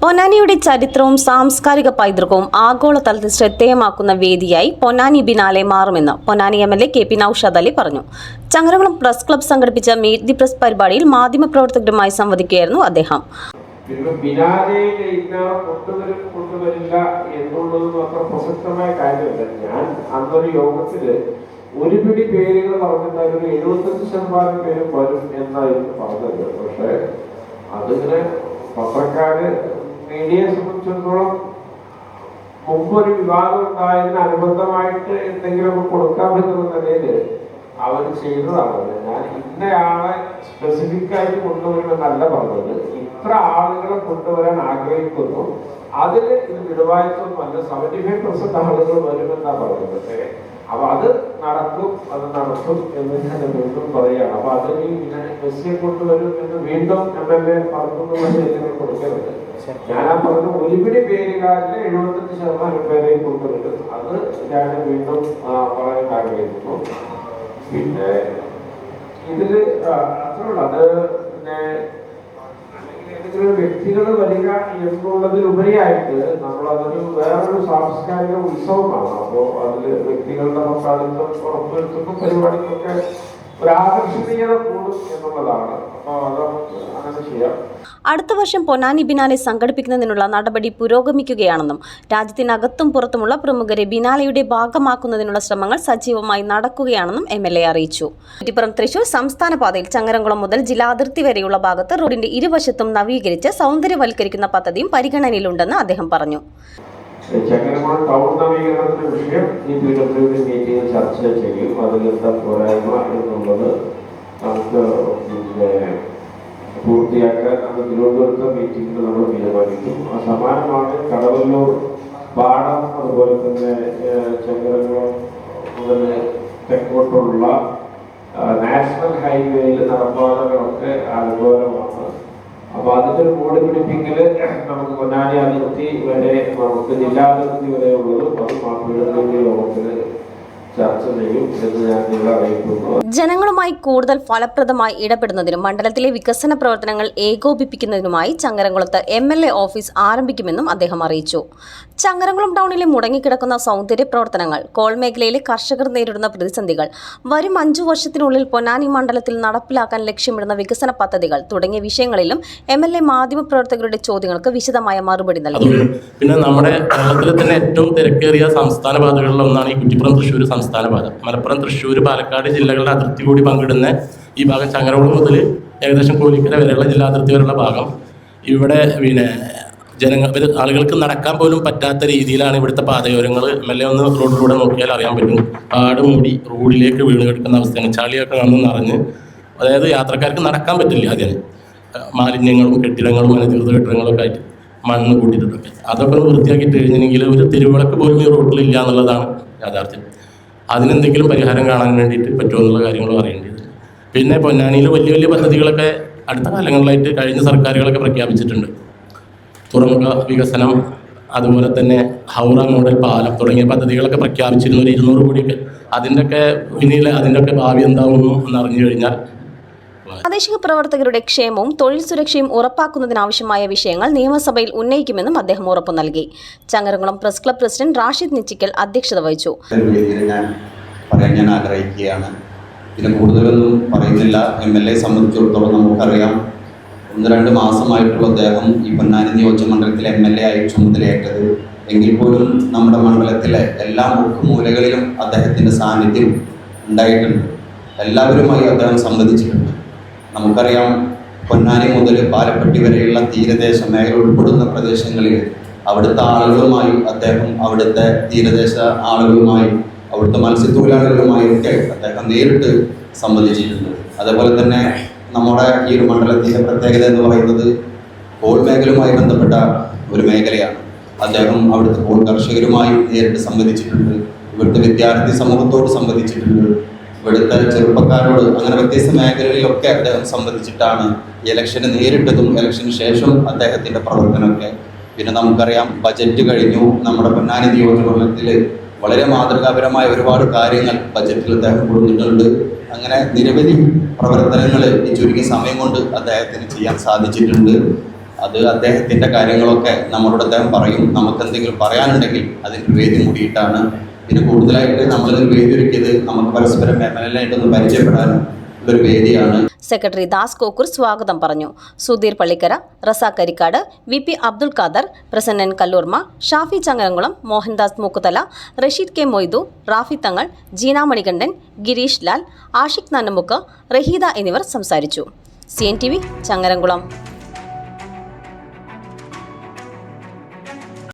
പൊന്നാനിയുടെ ചരിത്രവും സാംസ്കാരിക പൈതൃകവും ആഗോളതലത്തിൽ ശ്രദ്ധേയമാക്കുന്ന വേദിയായി പൊന്നാനി ബിനാലെ മാറുമെന്ന് പൊന്നാനി എംഎൽഎ കെ.പി. നൌഷാദ് അലി പറഞ്ഞു. ചങ്ങരംകുളം പ്രസ് ക്ലബ്ബ് സംഘടിപ്പിച്ച മീറ്റ് ദി പ്രസ് പരിപാടിയിൽ മാധ്യമപ്രവർത്തകരുമായി സംവദിക്കുകയായിരുന്നു അദ്ദേഹം. ഒരു പിടി പേരുകൾ പറഞ്ഞിട്ടുണ്ടായിരുന്നു, 75% പേരും വരും എന്നായിരുന്നു പറഞ്ഞത്. പക്ഷെ അതിങ്ങനെ പത്രക്കാര് മീഡിയയെ സംബന്ധിച്ചിടത്തോളം മുമ്പൊരു വിവാദം ഉണ്ടായതിന് അനുബന്ധമായിട്ട് എന്തെങ്കിലുമൊക്കെ കൊടുക്കാൻ പറ്റുന്ന നിലയിൽ അവർ ചെയ്തതാണ്. ഞാൻ ഇന്നയാളെ സ്പെസിഫിക് ആയിട്ട് കൊണ്ടുവരുമെന്നല്ല പറഞ്ഞത്, ഇത്ര ആളുകളെ കൊണ്ടുവരാൻ ആഗ്രഹിക്കുന്നു, അതിൽ ഇത് വിടുവായത്തൊന്നുമല്ല, 75% ആളുകൾ വരുമെന്നാണ് പറയുന്നത്. അപ്പൊ അത് നടക്കും എന്ന് ഞാൻ വീണ്ടും പറയുകയാണ്. അപ്പൊ അതിന് ഇങ്ങനെ മെസ്സിയെ കൊണ്ടുവരും എന്ന് വീണ്ടും എംഎൽഎ പറഞ്ഞു കൊടുക്കരുത്. ഞാൻ ആ പറഞ്ഞ ഒരുപിടി പേരുകാരിലെ 75% പേരെയും കൊണ്ടുവരും. അത് ഞാൻ വീണ്ടും പറയാൻ ആഗ്രഹിക്കുന്നു. പിന്നെ ഇതില് അത്രയുള്ളൂ. അത് പിന്നെ ഏതെങ്കിലും വ്യക്തികൾ വരിക എന്നുള്ളതിലുപരിയായിട്ട് നമ്മളതൊരു വേറൊരു സാംസ്കാരിക ഉത്സവമാണ്. അപ്പോൾ അതിൽ വ്യക്തികളുടെ പങ്കാളിത്തം ഉറപ്പുവരുത്തുന്ന പരിപാടിക്കൊക്കെ ഒരു ആകർഷണീയത കൂടും എന്നുള്ളതാണ്. അപ്പോൾ അത് അങ്ങനെ ചെയ്യാം. അടുത്ത വർഷം പൊന്നാനി ബിനാലെ സംഘടിപ്പിക്കുന്നതിനുള്ള നടപടി പുരോഗമിക്കുകയാണെന്നും രാജ്യത്തിനകത്തും പുറത്തുമുള്ള പ്രമുഖരെ ബിനാലെയുടെ ഭാഗമാക്കുന്നതിനുള്ള ശ്രമങ്ങൾ സജീവമായി നടക്കുകയാണെന്നും എംഎൽഎ അറിയിച്ചു. കുറ്റിപ്പുറം തൃശൂർ സംസ്ഥാന പാതയിൽ ചങ്ങരംകുളം മുതൽ ജില്ലാതിർത്തി വരെയുള്ള ഭാഗത്ത് റോഡിന്റെ ഇരുവശത്തും നവീകരിച്ച് സൗന്ദര്യവൽക്കരിക്കുന്ന പദ്ധതിയും പരിഗണനയിലുണ്ടെന്ന് അദ്ദേഹം പറഞ്ഞു. ചങ്ങരംകുളം ടൗൺ നവീകരണത്തിന്റെ വിഷയം ഈ PWD മീറ്റിംഗിൽ ചർച്ച ചെയ്യും. അതിലെന്താ പോരായ്മ എന്നുള്ളത് നമുക്ക് പൂർത്തിയാക്കാൻ നമ്മൾ തിരുവനന്തപുരത്തെ മീറ്റിംഗിൽ നമ്മൾ തീരുമാനിക്കും. സമാനമാണ് കടവല്ലൂർ പാടം, അതുപോലെ തന്നെ ചങ്ങരംകുളം മുതൽ തെക്കോട്ടുള്ള നാഷണൽ ഹൈവേയിൽ നടപ്പാതകളൊക്കെ അതുപോലെയാണ്. അപ്പൊ അതിന്റെ ഒരു ബോർഡ് പിടിപ്പിക്കല് നമുക്ക് പൊന്നാനി അതിർത്തി വരെ, നമുക്ക് ജില്ലാതിർത്തി വരെ ഉള്ളതും അത് മാപ്പിടത്തിന്റെ യോഗത്തിൽ ചർച്ച ചെയ്യും എന്ന് ഞാൻ നിങ്ങളെ അറിയിക്കുന്നു. ജനങ്ങളുമായി കൂടുതൽ ഫലപ്രദമായി ഇടപെടുന്നതിനും മണ്ഡലത്തിലെ വികസന പ്രവർത്തനങ്ങൾ ഏകോപിപ്പിക്കുന്നതിനുമായി ചങ്ങരംകുളത്ത് എംഎൽഎ ഓഫീസ് ആരംഭിക്കുമെന്നും അദ്ദേഹം അറിയിച്ചു. ചങ്ങരംകുളം ടൗണിലെ മുടങ്ങിക്കിടക്കുന്ന സൗന്ദര്യ പ്രവർത്തനങ്ങൾ, കോൾ മേഖലയിലെ കർഷകർ നേരിടുന്ന പ്രതിസന്ധികൾ, വരും 5 വർഷത്തിനുള്ളിൽ പൊന്നാനി മണ്ഡലത്തിൽ നടപ്പിലാക്കാൻ ലക്ഷ്യമിടുന്ന വികസന പദ്ധതികൾ തുടങ്ങിയ വിഷയങ്ങളിലും എംഎൽഎ മാധ്യമപ്രവർത്തകരുടെ ചോദ്യങ്ങൾക്ക് വിശദമായ മറുപടി നൽകി. പിന്നെ നമ്മുടെ കേരളത്തിലെ തന്നെ ഏറ്റവും തിരക്കേറിയ സംസ്ഥാന പാതകളിൽ ഒന്നാണ് ഈ കുറ്റിപ്പുറം തൃശ്ശൂർ സംസ്ഥാന പാത. മലപ്പുറം, തൃശ്ശൂർ, പാലക്കാട് ജില്ലകളുടെ അതിർത്തി കൂടി പങ്കിടുന്ന ഈ ഭാഗം, ചങ്ങരംകുളം മുതൽ ഏകദേശം കോഴിക്കര വരെയുള്ള ജില്ലാതിർത്തി വരെയുള്ള ഭാഗം, ഇവിടെ പിന്നെ ആളുകൾക്ക് നടക്കാൻ പോലും പറ്റാത്ത രീതിയിലാണ് ഇവിടുത്തെ പാതയോരങ്ങൾ. എംഎൽഎ ഒന്ന് റോഡിലൂടെ നോക്കിയാൽ അറിയാൻ പറ്റും. കാട് മൂടി റോഡിലേക്ക് വീണ് കിടക്കുന്ന അവസ്ഥയാണ്. ചളിയൊക്കെ കാണുന്ന നിറഞ്ഞ്, അതായത് യാത്രക്കാർക്ക് നടക്കാൻ പറ്റില്ല. അതിന് മാലിന്യങ്ങളും കെട്ടിടങ്ങളും അനധികൃത കെട്ടിടങ്ങളൊക്കെ ആയിട്ട് മണ്ണ് കൂട്ടിയിട്ടൊക്കെ അതൊക്കെ ഒന്ന് വൃത്തിയാക്കിയിട്ട് കഴിഞ്ഞെങ്കിൽ ഒരു തെരുവിളക്ക് പോലും ഈ റോഡിലില്ല എന്നുള്ളതാണ് യാഥാർത്ഥ്യം. അതിനെന്തെങ്കിലും പരിഹാരം കാണാൻ വേണ്ടിയിട്ട് പറ്റുമോ എന്നുള്ള കാര്യങ്ങളും അറിയേണ്ടത്. പിന്നെ പൊന്നാനിയിൽ വലിയ വലിയ പദ്ധതികളൊക്കെ അടുത്ത കാലങ്ങളിലായിട്ട് കഴിഞ്ഞ സർക്കാരുകളൊക്കെ പ്രഖ്യാപിച്ചിട്ടുണ്ട്. തുറമുഖ വികസനം, അതുപോലെ തന്നെ ഹൗറ മോഡൽ പാലം തുടങ്ങിയ പദ്ധതികളൊക്കെ പ്രഖ്യാപിച്ചിരുന്നു. ഒരു 200 കോടിയൊക്കെ. അതിൻ്റെയൊക്കെ ഭാവി എന്താവുന്നു എന്നറിഞ്ഞു കഴിഞ്ഞാൽ പ്രാദേശിക പ്രവർത്തകരുടെ ക്ഷേമവും തൊഴിൽ സുരക്ഷയും ഉറപ്പാക്കുന്നതിനാവശ്യമായ വിഷയങ്ങൾ നിയമസഭയിൽ ഉന്നയിക്കുമെന്നും അദ്ദേഹം ഉറപ്പു നൽകി. Changaramkulam press club president Rashid Nichikkal അധ്യക്ഷത വഹിച്ചു. ഞാൻ ആഗ്രഹിക്കുകയാണ്. ഇതിന് കൂടുതലൊന്നും പറയുന്നില്ല. എംഎൽഎ സംബന്ധിച്ചിടത്തോളം നമുക്കറിയാം, 1-2 മാസമായിട്ടുള്ള അദ്ദേഹം ഈ പൊന്നാനി നിയോജകമണ്ഡലത്തിലെ എംഎൽഎ ആയി ചുമതലയേറ്റത്. എങ്കിൽ പോലും നമ്മുടെ മണ്ഡലത്തിലെ എല്ലാ മുക്കുമൂലകളിലും അദ്ദേഹത്തിൻ്റെ സാന്നിധ്യം ഉണ്ടായിട്ടുണ്ട്. എല്ലാവരുമായി അദ്ദേഹം സംവദിച്ചിട്ടുണ്ട്. നമുക്കറിയാം, പൊന്നാനി മുതൽ പാലപ്പെട്ടി വരെയുള്ള തീരദേശ മേഖല ഉൾപ്പെടുന്ന പ്രദേശങ്ങളിൽ അവിടുത്തെ ആളുകളുമായി അദ്ദേഹം, അവിടുത്തെ തീരദേശ ആളുകളുമായി, അവിടുത്തെ മത്സ്യത്തൊഴിലാളികളുമായൊക്കെ അദ്ദേഹം നേരിട്ട് സംവദിച്ചിട്ടുണ്ട്. അതേപോലെ തന്നെ നമ്മുടെ ഈ ഒരു മണ്ഡലത്തിൻ്റെ പ്രത്യേകത എന്ന് പറയുന്നത് കോൾ മേഖലയുമായി ബന്ധപ്പെട്ട ഒരു മേഖലയാണ്. അദ്ദേഹം അവിടുത്തെ കോൾ കർഷകരുമായി നേരിട്ട് സംവദിച്ചിട്ടുണ്ട്. ഇവിടുത്തെ വിദ്യാർത്ഥി സമൂഹത്തോട് സംവദിച്ചിട്ടുണ്ട്. ഇവിടുത്തെ ചെറുപ്പക്കാരോട്, അങ്ങനെ വ്യത്യസ്ത മേഖലകളിലൊക്കെ അദ്ദേഹം സംവദിച്ചിട്ടാണ് ഇലക്ഷന് നേരിട്ടതും ഇലക്ഷന് ശേഷം അദ്ദേഹത്തിൻ്റെ പ്രവർത്തനമൊക്കെ. പിന്നെ നമുക്കറിയാം, ബജറ്റ് കഴിഞ്ഞു. നമ്മുടെ പൊന്നാനി നിയോജകമണ്ഡലത്തിൽ വളരെ മാതൃകാപരമായ ഒരുപാട് കാര്യങ്ങൾ ബജറ്റിൽ അദ്ദേഹം കൊടുത്തിട്ടുണ്ട്. അങ്ങനെ നിരവധി പ്രവർത്തനങ്ങൾ ഈ ചുരുങ്ങിയ സമയം കൊണ്ട് അദ്ദേഹത്തിന് ചെയ്യാൻ സാധിച്ചിട്ടുണ്ട്. അത് അദ്ദേഹത്തിൻ്റെ കാര്യങ്ങളൊക്കെ നമ്മളോട് അദ്ദേഹം പറയും. നമുക്ക് എന്തെങ്കിലും പറയാനുണ്ടെങ്കിൽ അതിൻ്റെ വേദി കൂടിയിട്ടാണ്. പിന്നെ കൂടുതലായിട്ട് നമ്മളിതൊരു വേദി ഒരുക്കിയത് നമുക്ക് പരസ്പരം ആയിട്ടൊന്ന് പരിചയപ്പെടാനും ഉള്ളൊരു വേദിയാണ്. സെക്രട്ടറി ദാസ് കോക്കൂർ സ്വാഗതം പറഞ്ഞു. സുധീർ പള്ളിക്കര, റസാഖ് കരിക്കാട്, VP അബ്ദുൽ ഖാദർ, പ്രസന്നൻ കല്ലൂർമ, ഷാഫി ചങ്ങരംകുളം, മോഹൻദാസ് മൂക്കുതല, റഷീദ് K മൊയ്തു, റാഫി തങ്ങൾ, ജീന മണികണ്ഠൻ, ഗിരീഷ് ലാൽ, ആഷിഖ് നന്നമുക്ക്, റഹീദ എന്നിവർ സംസാരിച്ചു. CNTV ചങ്ങരംകുളം.